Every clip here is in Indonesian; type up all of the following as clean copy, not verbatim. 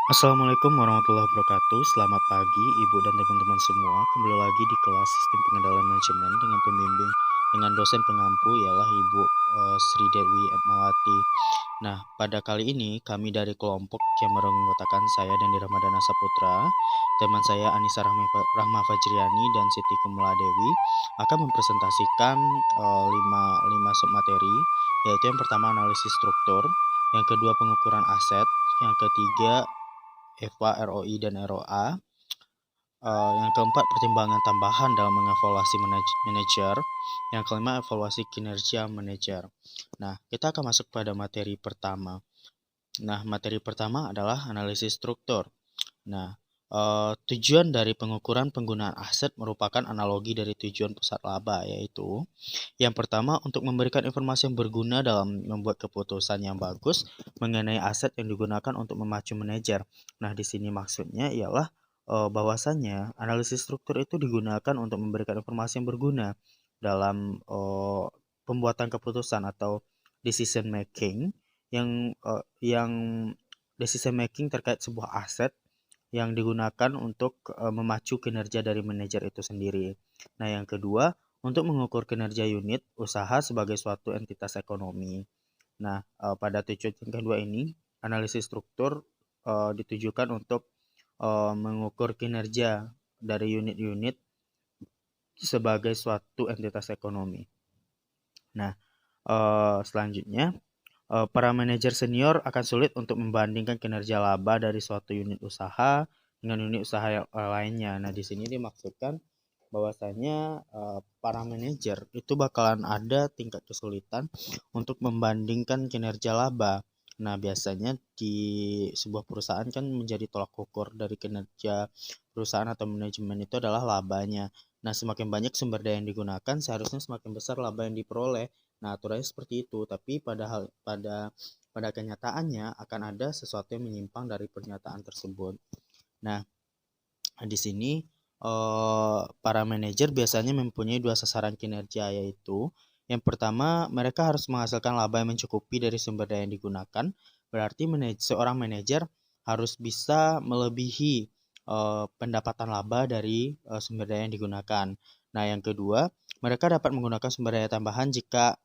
Assalamualaikum warahmatullahi wabarakatuh. Selamat pagi Ibu dan teman-teman semua. Kembali lagi di kelas Sistem Pengendalian Manajemen dengan pembimbing dengan dosen pengampu ialah Ibu Sri Dewi Atmawati. Nah, pada kali ini kami dari kelompok yang beranggotakan saya dan Ramadana Saputra, teman saya Anissa Rahma Fajriani dan Siti Kumula Dewi akan mempresentasikan lima submateri, yaitu yang pertama analisis struktur, yang kedua pengukuran aset, yang ketiga EVA, ROI, dan ROA. Yang keempat, pertimbangan tambahan dalam mengevaluasi manajer. Yang kelima, evaluasi kinerja manajer. Nah, kita akan masuk pada materi pertama. Nah, materi pertama adalah analisis struktur. Nah, tujuan dari pengukuran penggunaan aset merupakan analogi dari tujuan pusat laba, yaitu yang pertama, untuk memberikan informasi yang berguna dalam membuat keputusan yang bagus mengenai aset yang digunakan untuk memacu manajer. Nah, di sini maksudnya ialah bahwasannya analisis struktur itu digunakan untuk memberikan informasi yang berguna dalam pembuatan keputusan atau decision making yang decision making terkait sebuah aset yang digunakan untuk memacu kinerja dari manajer itu sendiri. Nah, yang kedua, untuk mengukur kinerja unit usaha sebagai suatu entitas ekonomi. Nah, pada tujuan yang kedua ini, analisis struktur ditujukan untuk mengukur kinerja dari unit-unit sebagai suatu entitas ekonomi. Nah, selanjutnya, para manajer senior akan sulit untuk membandingkan kinerja laba dari suatu unit usaha dengan unit usaha lainnya. Nah, di sini dimaksudkan bahwasanya para manajer itu bakalan ada tingkat kesulitan untuk membandingkan kinerja laba. Nah, biasanya di sebuah perusahaan kan menjadi tolak ukur dari kinerja perusahaan atau manajemen itu adalah labanya. Nah, semakin banyak sumber daya yang digunakan, seharusnya semakin besar laba yang diperoleh. Nah, aturannya seperti itu, tapi pada kenyataannya akan ada sesuatu yang menyimpang dari pernyataan tersebut. Nah, di sini para manajer biasanya mempunyai dua sasaran kinerja, yaitu yang pertama, mereka harus menghasilkan laba yang mencukupi dari sumber daya yang digunakan. Berarti seorang manajer harus bisa melebihi pendapatan laba dari sumber daya yang digunakan. Nah, yang kedua, mereka dapat menggunakan sumber daya tambahan jika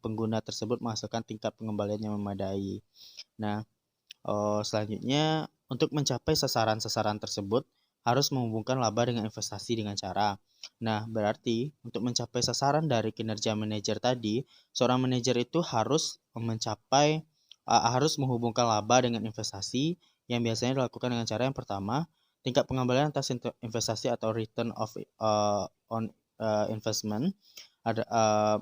pengguna tersebut menghasilkan tingkat pengembalian yang memadai. Nah, selanjutnya, untuk mencapai sasaran-sasaran tersebut, harus menghubungkan laba dengan investasi dengan cara. Nah, berarti untuk mencapai sasaran dari kinerja manajer tadi, seorang manajer itu harus menghubungkan laba dengan investasi yang biasanya dilakukan dengan cara yang pertama, tingkat pengembalian atas investasi atau return on investment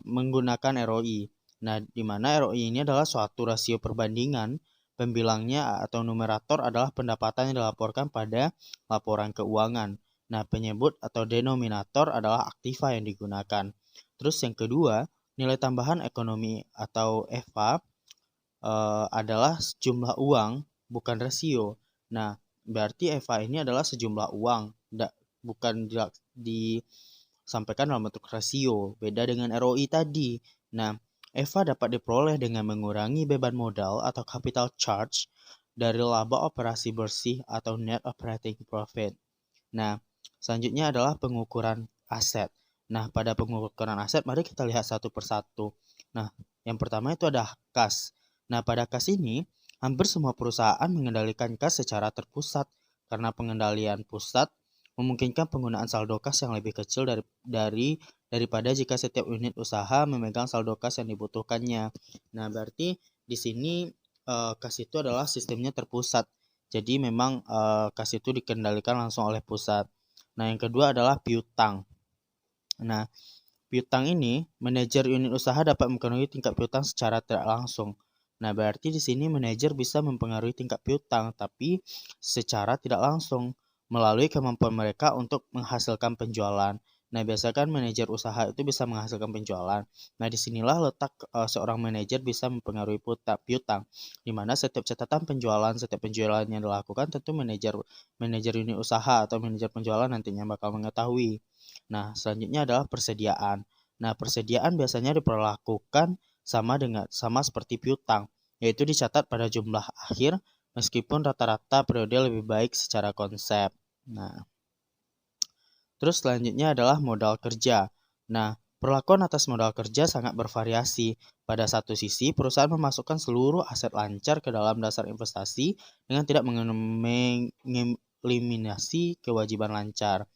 menggunakan ROI. Nah, di mana ROI ini adalah suatu rasio perbandingan. Pembilangnya atau numerator adalah pendapatan yang dilaporkan pada laporan keuangan. Nah, penyebut atau denominator adalah aktiva yang digunakan. Terus yang kedua, nilai tambahan ekonomi atau EVA adalah sejumlah uang, bukan rasio. Nah, berarti EVA ini adalah sejumlah uang, bukan disampaikan dalam bentuk rasio. Beda dengan ROI tadi. Nah, EVA dapat diperoleh dengan mengurangi beban modal atau capital charge dari laba operasi bersih atau net operating profit. Nah, selanjutnya adalah pengukuran aset. Nah, pada pengukuran aset, mari kita lihat satu persatu. Nah, yang pertama itu ada kas. Nah, pada kas ini, hampir semua perusahaan mengendalikan kas secara terpusat karena pengendalian pusat memungkinkan penggunaan saldo kas yang lebih kecil daripada jika setiap unit usaha memegang saldo kas yang dibutuhkannya. Nah, berarti di sini kas itu adalah sistemnya terpusat. Jadi memang kas itu dikendalikan langsung oleh pusat. Nah, yang kedua adalah piutang. Nah, piutang ini, manajer unit usaha dapat mempengaruhi tingkat piutang secara tidak langsung. Nah, berarti di sini manajer bisa mempengaruhi tingkat piutang, tapi secara tidak langsung melalui kemampuan mereka untuk menghasilkan penjualan. Nah, biasanya kan manajer usaha itu bisa menghasilkan penjualan. Nah, disinilah letak seorang manajer bisa mempengaruhi piutang, di mana setiap penjualan yang dilakukan tentu manajer unit usaha atau manajer penjualan nantinya bakal mengetahui. Nah, selanjutnya adalah persediaan. Nah, persediaan biasanya diperlakukan sama seperti piutang, yaitu dicatat pada jumlah akhir meskipun rata-rata periode lebih baik secara konsep. Nah, terus selanjutnya adalah modal kerja. Nah, perlakuan atas modal kerja sangat bervariasi. Pada satu sisi, perusahaan memasukkan seluruh aset lancar ke dalam dasar investasi dengan tidak mengeliminasi kewajiban lancar.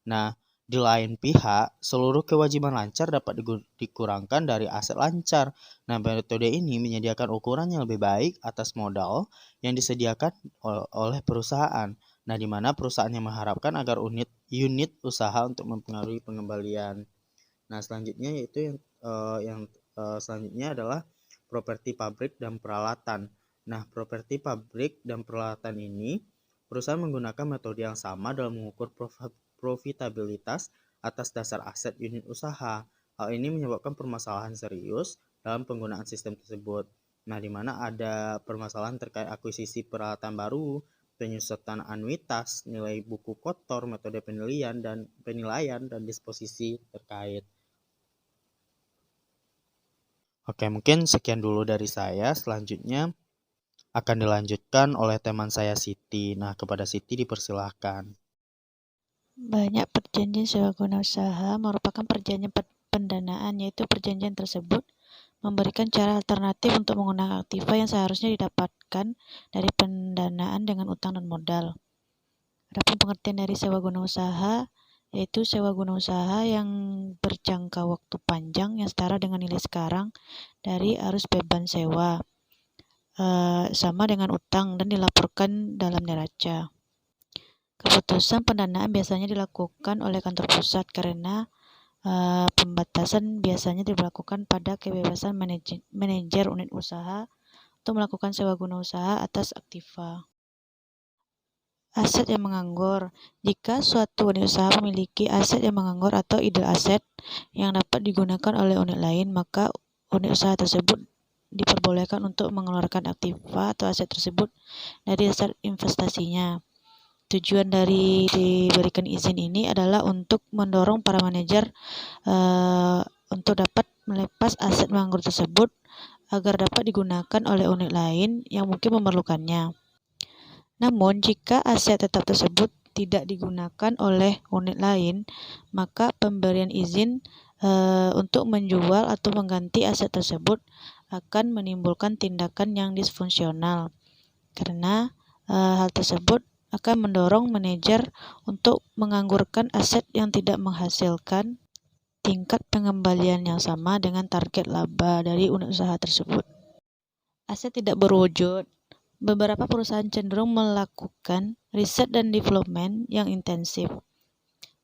Nah, di lain pihak, seluruh kewajiban lancar dapat dikurangkan dari aset lancar. Nah, metode ini menyediakan ukuran yang lebih baik atas modal yang disediakan oleh perusahaan. Nah, di mana perusahaan yang mengharapkan agar unit usaha untuk mempengaruhi pengembalian. Nah, selanjutnya yaitu yang selanjutnya adalah properti pabrik dan peralatan. Nah, properti pabrik dan peralatan ini perusahaan menggunakan metode yang sama dalam mengukur profitabilitas atas dasar aset unit usaha. Hal ini menyebabkan permasalahan serius dalam penggunaan sistem tersebut. Nah, di mana ada permasalahan terkait akuisisi peralatan baru, penyusutan anuitas, nilai buku kotor, metode penilaian dan disposisi terkait. Oke, mungkin sekian dulu dari saya. Selanjutnya akan dilanjutkan oleh teman saya Siti. Nah, kepada Siti dipersilahkan. Banyak perjanjian sewa guna usaha merupakan perjanjian pendanaan, yaitu perjanjian tersebut memberikan cara alternatif untuk menggunakan aktiva yang seharusnya didapatkan dari pendanaan dengan utang dan modal. Adapun pengertian dari sewa guna usaha, yaitu sewa guna usaha yang berjangka waktu panjang yang setara dengan nilai sekarang dari arus beban sewa, sama dengan utang dan dilaporkan dalam neraca. Keputusan pendanaan biasanya dilakukan oleh kantor pusat karena pembatasan biasanya diberlakukan pada kebebasan manajer unit usaha untuk melakukan sewa guna usaha atas aktiva. Aset yang menganggur. Jika suatu unit usaha memiliki aset yang menganggur atau idle aset yang dapat digunakan oleh unit lain, maka unit usaha tersebut diperbolehkan untuk mengeluarkan aktiva atau aset tersebut dari dasar investasinya. Tujuan dari diberikan izin ini adalah untuk mendorong para manajer untuk dapat melepas aset menganggur tersebut agar dapat digunakan oleh unit lain yang mungkin memerlukannya. Namun, jika aset tetap tersebut tidak digunakan oleh unit lain, maka pemberian izin untuk menjual atau mengganti aset tersebut akan menimbulkan tindakan yang disfungsional, karena hal tersebut akan mendorong manajer untuk menganggurkan aset yang tidak menghasilkan tingkat pengembalian yang sama dengan target laba dari unit usaha tersebut. Aset tidak berwujud. Beberapa perusahaan cenderung melakukan riset dan development yang intensif.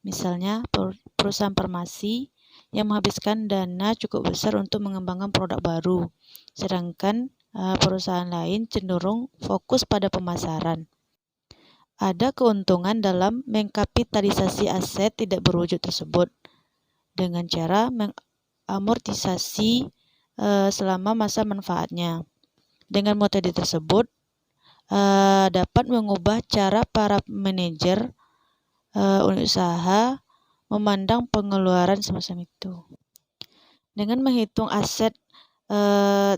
Misalnya, perusahaan farmasi yang menghabiskan dana cukup besar untuk mengembangkan produk baru, sedangkan perusahaan lain cenderung fokus pada pemasaran. Ada keuntungan dalam mengkapitalisasi aset tidak berwujud tersebut dengan cara mengamortisasi selama masa manfaatnya. Dengan metode tersebut, dapat mengubah cara para manajer unit usaha memandang pengeluaran semacam itu. Dengan menghitung aset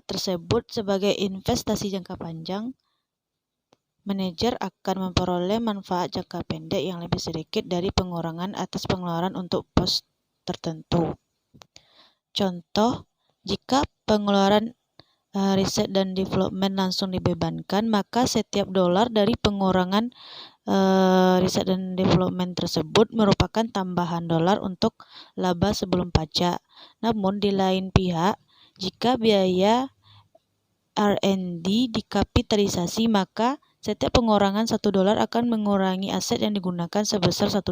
tersebut sebagai investasi jangka panjang, manajer akan memperoleh manfaat jangka pendek yang lebih sedikit dari pengurangan atas pengeluaran untuk pos tertentu. Contoh, jika pengeluaran riset dan development langsung dibebankan, maka setiap dolar dari pengurangan riset dan development tersebut merupakan tambahan dolar untuk laba sebelum pajak. Namun di lain pihak, jika biaya R&D dikapitalisasi, maka setiap pengurangan $1 akan mengurangi aset yang digunakan sebesar $1,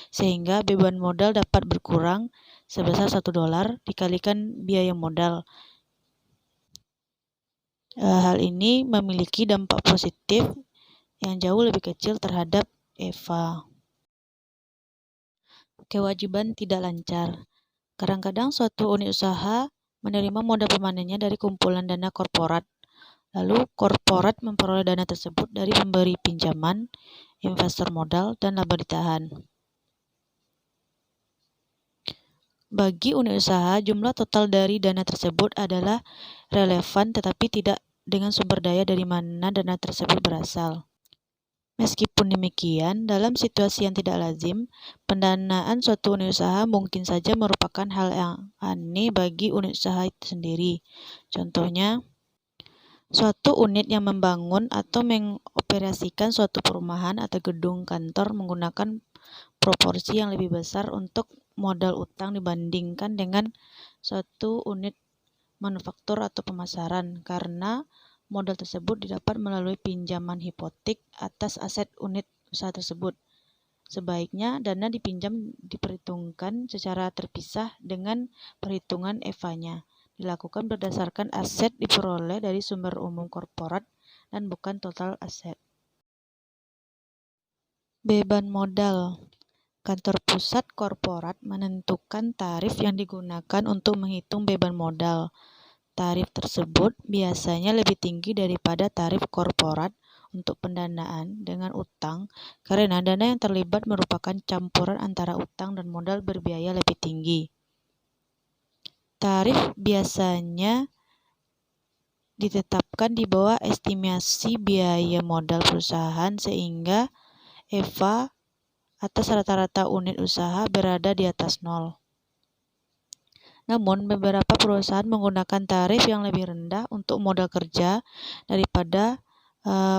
sehingga beban modal dapat berkurang sebesar $1 dikalikan biaya modal. Hal ini memiliki dampak positif yang jauh lebih kecil terhadap EVA. Kewajiban tidak lancar. Kadang-kadang suatu unit usaha menerima modal permanennya dari kumpulan dana korporat. Lalu korporat memperoleh dana tersebut dari pemberi pinjaman, investor modal, dan laba ditahan. Bagi unit usaha, jumlah total dari dana tersebut adalah relevan tetapi tidak dengan sumber daya dari mana dana tersebut berasal. Meskipun demikian, dalam situasi yang tidak lazim, pendanaan suatu unit usaha mungkin saja merupakan hal yang aneh bagi unit usaha itu sendiri. Contohnya, suatu unit yang membangun atau mengoperasikan suatu perumahan atau gedung kantor menggunakan proporsi yang lebih besar untuk modal utang dibandingkan dengan suatu unit manufaktur atau pemasaran, karena modal tersebut didapat melalui pinjaman hipotek atas aset unit usaha tersebut. Sebaiknya dana dipinjam diperhitungkan secara terpisah dengan perhitungan EVA-nya. Dilakukan berdasarkan aset diperoleh dari sumber umum korporat dan bukan total aset. Beban modal. Kantor pusat korporat menentukan tarif yang digunakan untuk menghitung beban modal. Tarif tersebut biasanya lebih tinggi daripada tarif korporat untuk pendanaan dengan utang karena dana yang terlibat merupakan campuran antara utang dan modal berbiaya lebih tinggi. Tarif biasanya ditetapkan di bawah estimasi biaya modal perusahaan sehingga EVA atas rata-rata unit usaha berada di atas 0. Namun, beberapa perusahaan menggunakan tarif yang lebih rendah untuk modal kerja daripada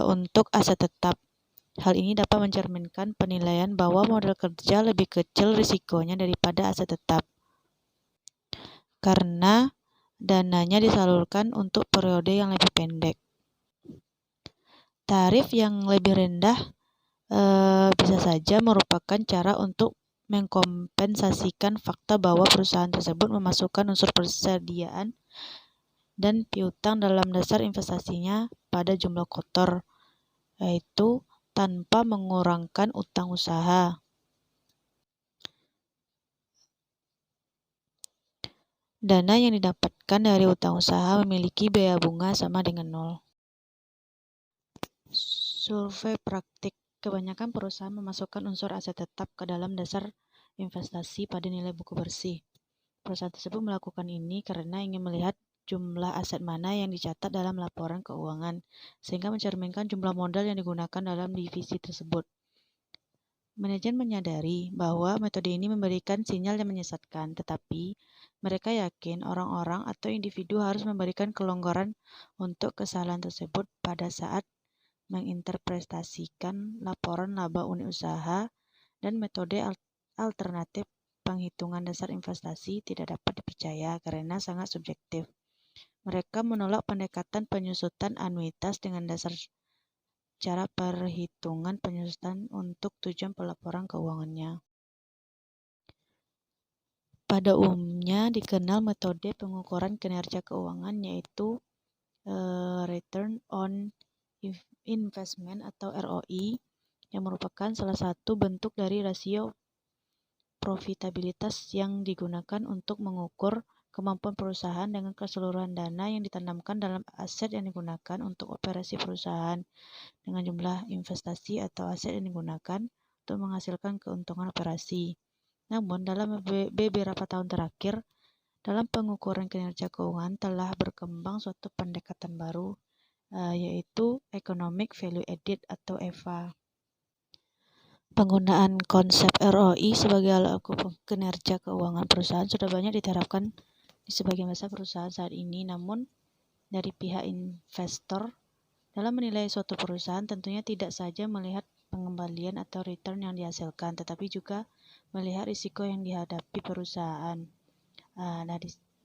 untuk aset tetap. Hal ini dapat mencerminkan penilaian bahwa modal kerja lebih kecil risikonya daripada aset tetap, karena dananya disalurkan untuk periode yang lebih pendek. Tarif yang lebih rendah bisa saja merupakan cara untuk mengkompensasikan fakta bahwa perusahaan tersebut memasukkan unsur persediaan dan piutang dalam dasar investasinya pada jumlah kotor, yaitu tanpa mengurangkan utang usaha. Dana yang didapatkan dari utang usaha memiliki biaya bunga sama dengan 0. Survei praktik. Kebanyakan perusahaan memasukkan unsur aset tetap ke dalam dasar investasi pada nilai buku bersih. Perusahaan tersebut melakukan ini karena ingin melihat jumlah aset mana yang dicatat dalam laporan keuangan, sehingga mencerminkan jumlah modal yang digunakan dalam divisi tersebut. Manajemen menyadari bahwa metode ini memberikan sinyal yang menyesatkan, tetapi mereka yakin orang-orang atau individu harus memberikan kelonggaran untuk kesalahan tersebut pada saat menginterpretasikan laporan laba unit usaha, dan metode alternatif penghitungan dasar investasi tidak dapat dipercaya karena sangat subjektif. Mereka menolak pendekatan penyusutan anuitas dengan dasar cara perhitungan penyusutan untuk tujuan pelaporan keuangannya. Pada umumnya dikenal metode pengukuran kinerja keuangan yaitu Return on Investment atau ROI, yang merupakan salah satu bentuk dari rasio profitabilitas yang digunakan untuk mengukur kemampuan perusahaan dengan keseluruhan dana yang ditanamkan dalam aset yang digunakan untuk operasi perusahaan dengan jumlah investasi atau aset yang digunakan untuk menghasilkan keuntungan operasi. Namun, dalam beberapa tahun terakhir, dalam pengukuran kinerja keuangan telah berkembang suatu pendekatan baru, yaitu Economic Value Added atau EVA. Penggunaan konsep ROI sebagai alat ukur kinerja keuangan perusahaan sudah banyak diterapkan di sebagian besar perusahaan saat ini, namun dari pihak investor dalam menilai suatu perusahaan tentunya tidak saja melihat pengembalian atau return yang dihasilkan, tetapi juga melihat risiko yang dihadapi perusahaan.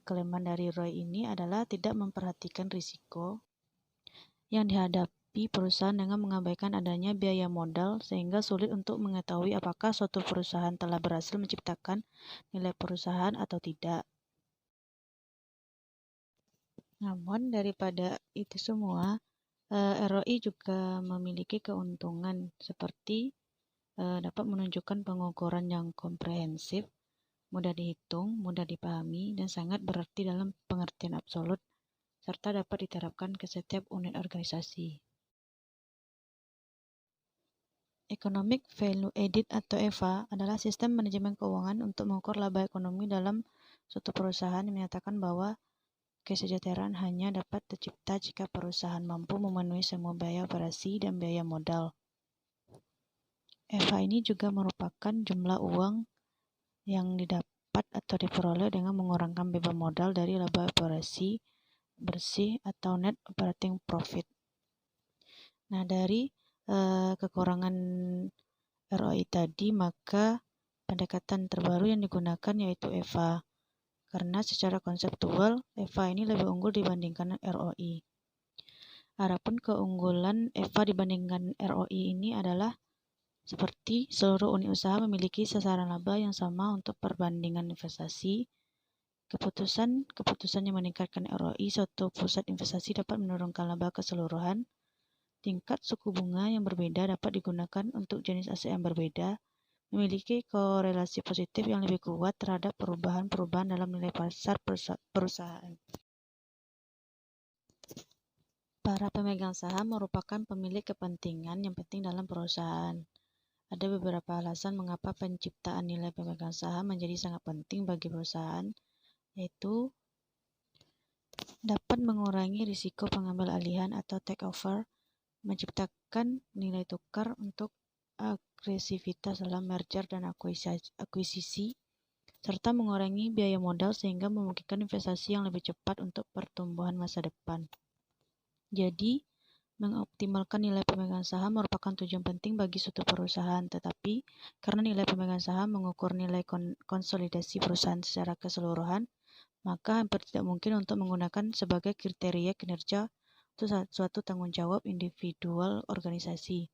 Kelemahan dari ROI ini adalah tidak memperhatikan risiko yang dihadapi perusahaan dengan mengabaikan adanya biaya modal, sehingga sulit untuk mengetahui apakah suatu perusahaan telah berhasil menciptakan nilai perusahaan atau tidak. Namun daripada itu semua, ROI juga memiliki keuntungan seperti dapat menunjukkan pengukuran yang komprehensif, mudah dihitung, mudah dipahami, dan sangat berarti dalam pengertian absolut, serta dapat diterapkan ke setiap unit organisasi. Economic Value Added atau EVA adalah sistem manajemen keuangan untuk mengukur laba ekonomi dalam suatu perusahaan yang menyatakan bahwa kesejahteraan hanya dapat tercipta jika perusahaan mampu memenuhi semua biaya operasi dan biaya modal. EVA ini juga merupakan jumlah uang yang didapat atau diperoleh dengan mengurangkan beban modal dari laba operasi bersih atau net operating profit. Nah, dari kekurangan ROI tadi, maka pendekatan terbaru yang digunakan yaitu EVA. Karena secara konseptual, EVA ini lebih unggul dibandingkan ROI. Adapun keunggulan EVA dibandingkan ROI ini adalah seperti seluruh unit usaha memiliki sasaran laba yang sama untuk perbandingan investasi. Keputusan yang meningkatkan ROI suatu pusat investasi dapat menurunkan laba keseluruhan. Tingkat suku bunga yang berbeda dapat digunakan untuk jenis aset yang berbeda, memiliki korelasi positif yang lebih kuat terhadap perubahan-perubahan dalam nilai pasar perusahaan. Para pemegang saham merupakan pemilik kepentingan yang penting dalam perusahaan. Ada beberapa alasan mengapa penciptaan nilai pemegang saham menjadi sangat penting bagi perusahaan, yaitu dapat mengurangi risiko pengambil alihan atau takeover, menciptakan nilai tukar untuk agresivitas dalam merger dan akuisisi, serta mengurangi biaya modal sehingga memungkinkan investasi yang lebih cepat untuk pertumbuhan masa depan. Jadi, mengoptimalkan nilai pemegang saham merupakan tujuan penting bagi suatu perusahaan, tetapi karena nilai pemegang saham mengukur nilai konsolidasi perusahaan secara keseluruhan, maka hampir tidak mungkin untuk menggunakan sebagai kriteria kinerja untuk suatu tanggung jawab individual organisasi.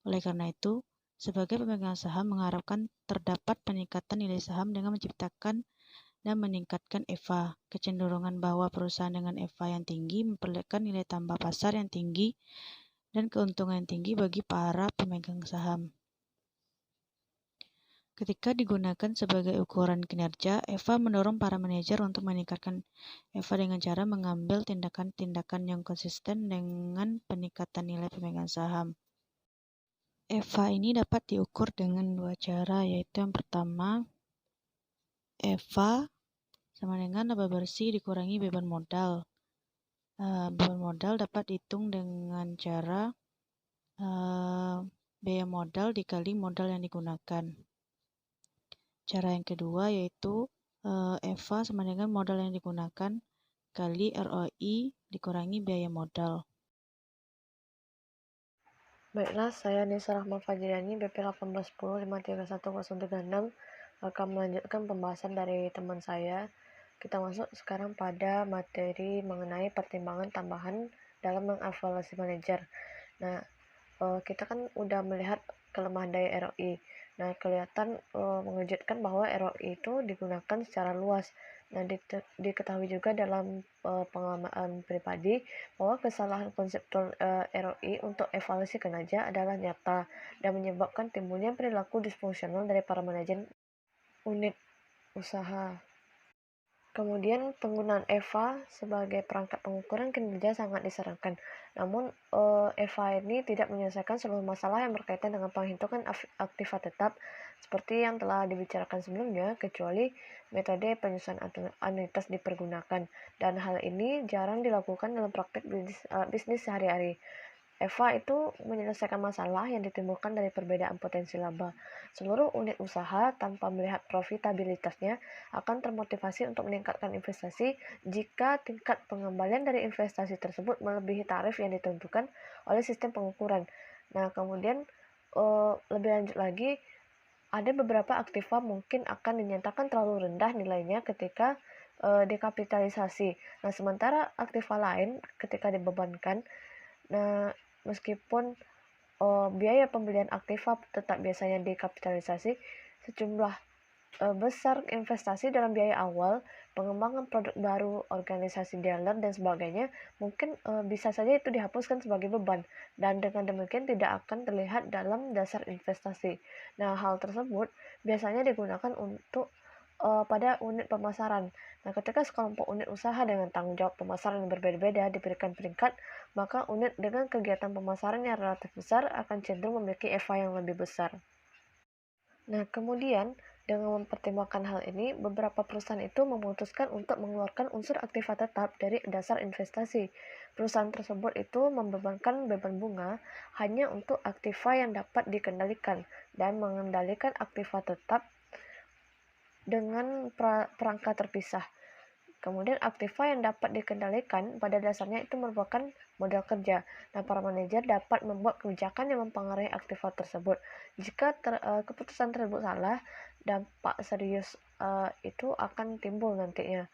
Oleh karena itu, sebagai pemegang saham mengharapkan terdapat peningkatan nilai saham dengan menciptakan dan meningkatkan EVA. Kecenderungan bahwa perusahaan dengan EVA yang tinggi memperlihatkan nilai tambah pasar yang tinggi dan keuntungan yang tinggi bagi para pemegang saham. Ketika digunakan sebagai ukuran kinerja, EVA mendorong para manajer untuk meningkatkan EVA dengan cara mengambil tindakan-tindakan yang konsisten dengan peningkatan nilai pemegang saham. EVA ini dapat diukur dengan dua cara, yaitu yang pertama, EVA sama dengan laba bersih dikurangi beban modal. Beban modal dapat dihitung dengan cara biaya modal dikali modal yang digunakan. Cara yang kedua yaitu EVA sama dengan modal yang digunakan kali ROI dikurangi biaya modal. Baiklah, saya Nisa Rahma Fajriani, BP 1810531036 akan melanjutkan pembahasan dari teman saya. Kita masuk sekarang pada materi mengenai pertimbangan tambahan dalam mengevaluasi manajer. Nah, kita kan udah melihat kelemahan dari ROI. Nah, kelihatan mengejutkan bahwa ROI itu digunakan secara luas. Nah, diketahui juga dalam pengalaman pribadi bahwa kesalahan konseptual ROI untuk evaluasi kinerja adalah nyata dan menyebabkan timbulnya perilaku disfungsional dari para manajer unit usaha. Kemudian penggunaan EVA sebagai perangkat pengukuran kinerja sangat disarankan. Namun EVA ini tidak menyelesaikan seluruh masalah yang berkaitan dengan penghitungan aktiva tetap seperti yang telah dibicarakan sebelumnya, kecuali metode penyusunan anuitas dipergunakan, dan hal ini jarang dilakukan dalam praktik bisnis sehari-hari. EVA itu menyelesaikan masalah yang ditimbulkan dari perbedaan potensi laba. Seluruh unit usaha tanpa melihat profitabilitasnya akan termotivasi untuk meningkatkan investasi jika tingkat pengembalian dari investasi tersebut melebihi tarif yang ditentukan oleh sistem pengukuran. Nah, kemudian lebih lanjut lagi, ada beberapa aktiva mungkin akan dinyatakan terlalu rendah nilainya ketika dekapitalisasi. Nah, sementara aktiva lain ketika dibebankan, nah meskipun biaya pembelian aktiva tetap biasanya dikapitalisasi, sejumlah besar investasi dalam biaya awal, pengembangan produk baru, organisasi dealer, dan sebagainya, mungkin bisa saja itu dihapuskan sebagai beban, dan dengan demikian tidak akan terlihat dalam dasar investasi. Nah, hal tersebut biasanya digunakan untuk pada unit pemasaran. Nah, ketika sekelompok unit usaha dengan tanggung jawab pemasaran yang berbeda-beda diberikan peringkat, maka unit dengan kegiatan pemasaran yang relatif besar akan cenderung memiliki EVA yang lebih besar. Nah, kemudian Dengan mempertimbangkan hal ini, beberapa perusahaan itu memutuskan untuk mengeluarkan unsur aktiva tetap dari dasar investasi. Perusahaan tersebut itu membebankan beban bunga hanya untuk aktiva yang dapat dikendalikan dan mengendalikan aktiva tetap dengan perangkat terpisah. Kemudian aktiva yang dapat dikendalikan pada dasarnya itu merupakan modal kerja. Nah, para manajer dapat membuat kebijakan yang mempengaruhi aktiva tersebut. Jika keputusan tersebut salah, dampak serius itu akan timbul nantinya.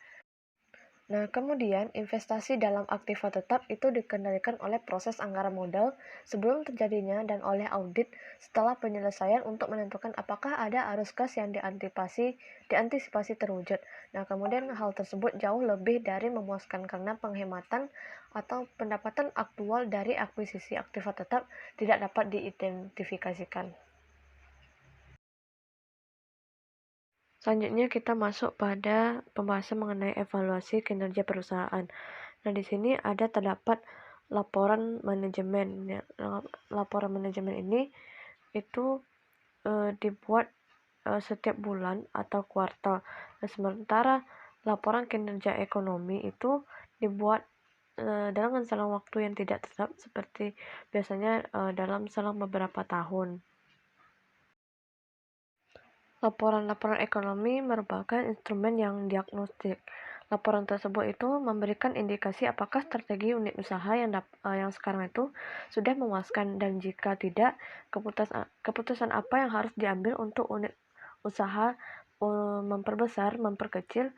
Nah, kemudian investasi dalam aktiva tetap itu dikendalikan oleh proses anggaran modal sebelum terjadinya dan oleh audit setelah penyelesaian untuk menentukan apakah ada arus kas yang diantisipasi terwujud. Nah, kemudian hal tersebut jauh lebih dari memuaskan karena penghematan atau pendapatan aktual dari akuisisi aktiva tetap tidak dapat diidentifikasikan. Selanjutnya kita masuk pada pembahasan mengenai evaluasi kinerja perusahaan. Nah, di sini terdapat laporan manajemen. Ya, laporan manajemen ini itu dibuat setiap bulan atau kuartal. Nah, sementara laporan kinerja ekonomi itu dibuat dalam selang waktu yang tidak tetap, seperti biasanya dalam selang beberapa tahun. Laporan-laporan ekonomi merupakan instrumen yang diagnostik. Laporan tersebut itu memberikan indikasi apakah strategi unit usaha yang sekarang itu sudah memuaskan, dan jika tidak, keputusan apa yang harus diambil untuk unit usaha memperbesar, memperkecil,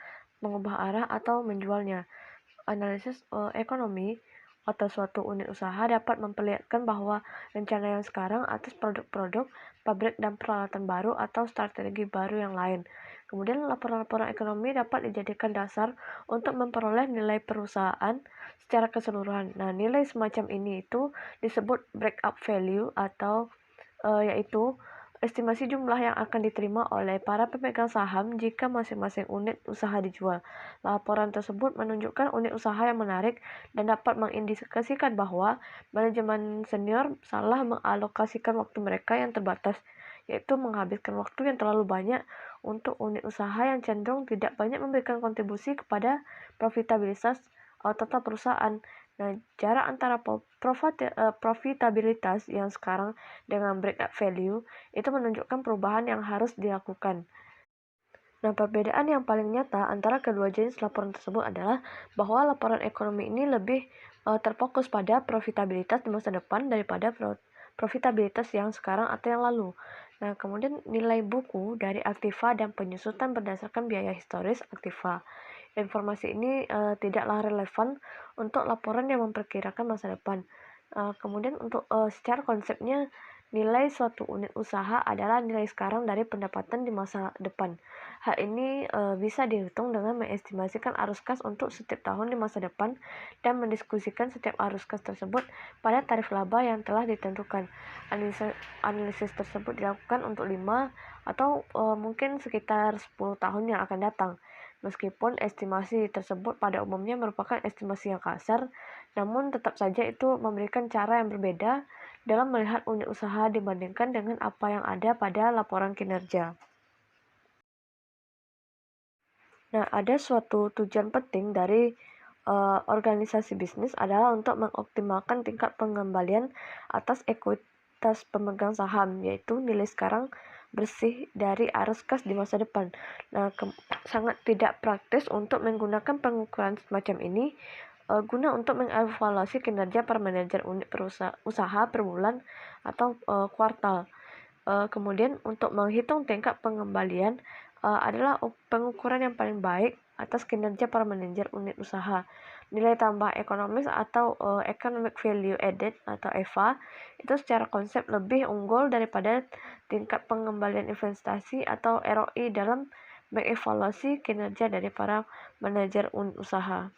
mengubah arah, atau menjualnya. Analisis ekonomi atau suatu unit usaha dapat memperlihatkan bahwa rencana yang sekarang atas produk-produk, pabrik, dan peralatan baru atau strategi baru yang lain. Kemudian laporan-laporan ekonomi dapat dijadikan dasar untuk memperoleh nilai perusahaan secara keseluruhan. Nah, nilai semacam ini itu disebut breakup value atau yaitu estimasi jumlah yang akan diterima oleh para pemegang saham jika masing-masing unit usaha dijual. Laporan tersebut menunjukkan unit usaha yang menarik dan dapat mengindikasikan bahwa manajemen senior salah mengalokasikan waktu mereka yang terbatas, yaitu menghabiskan waktu yang terlalu banyak untuk unit usaha yang cenderung tidak banyak memberikan kontribusi kepada profitabilitas total perusahaan. Nah, jarak antara profitabilitas yang sekarang dengan breakup value itu menunjukkan perubahan yang harus dilakukan. Nah, perbedaan yang paling nyata antara kedua jenis laporan tersebut adalah bahwa laporan ekonomi ini lebih terfokus pada profitabilitas di masa depan daripada profitabilitas yang sekarang atau yang lalu. Nah, kemudian nilai buku dari aktiva dan penyusutan berdasarkan biaya historis aktiva. Informasi ini tidaklah relevan untuk laporan yang memperkirakan masa depan. Kemudian untuk secara konsepnya, nilai suatu unit usaha adalah nilai sekarang dari pendapatan di masa depan. Hal ini bisa dihitung dengan mengestimasikan arus kas untuk setiap tahun di masa depan dan mendiskusikan setiap arus kas tersebut pada tarif laba yang telah ditentukan. Analisis tersebut dilakukan untuk 5 atau mungkin sekitar 10 tahun yang akan datang. Meskipun estimasi tersebut pada umumnya merupakan estimasi yang kasar, namun tetap saja itu memberikan cara yang berbeda dalam melihat unit usaha dibandingkan dengan apa yang ada pada laporan kinerja. Nah, ada suatu tujuan penting dari organisasi bisnis adalah untuk mengoptimalkan tingkat pengembalian atas ekuitas pemegang saham, yaitu nilai sekarang bersih dari arus kas di masa depan. Nah, sangat tidak praktis untuk menggunakan pengukuran semacam ini guna untuk mengevaluasi kinerja para manajer unit usaha per bulan atau kuartal. Kemudian untuk menghitung tingkat pengembalian adalah pengukuran yang paling baik atas kinerja para manajer unit usaha. Nilai tambah ekonomis atau Economic Value Added atau EVA itu secara konsep lebih unggul daripada tingkat pengembalian investasi atau ROI dalam mengevaluasi kinerja dari para manajer unit usaha.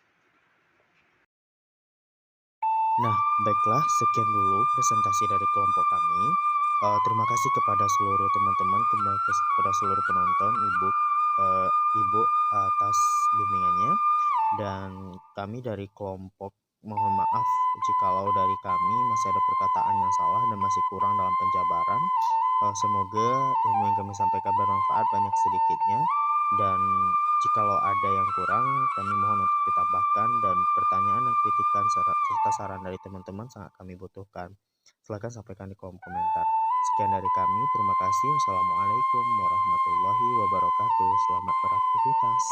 Nah, baiklah, sekian dulu presentasi dari kelompok kami. Terima kasih kepada seluruh teman-teman, kepada seluruh penonton, Ibu atas bimbingannya. Dan kami dari kelompok mohon maaf jikalau dari kami masih ada perkataan yang salah dan masih kurang dalam penjabaran. Semoga ilmu yang kami sampaikan bermanfaat banyak sedikitnya, dan jikalau ada yang kurang kami mohon untuk ditambahkan, dan pertanyaan dan kritikan serta saran dari teman-teman sangat kami butuhkan. Silakan sampaikan di kolom komentar. Sekian dari kami, terima kasih. Wassalamualaikum warahmatullahi wabarakatuh. Selamat beraktivitas.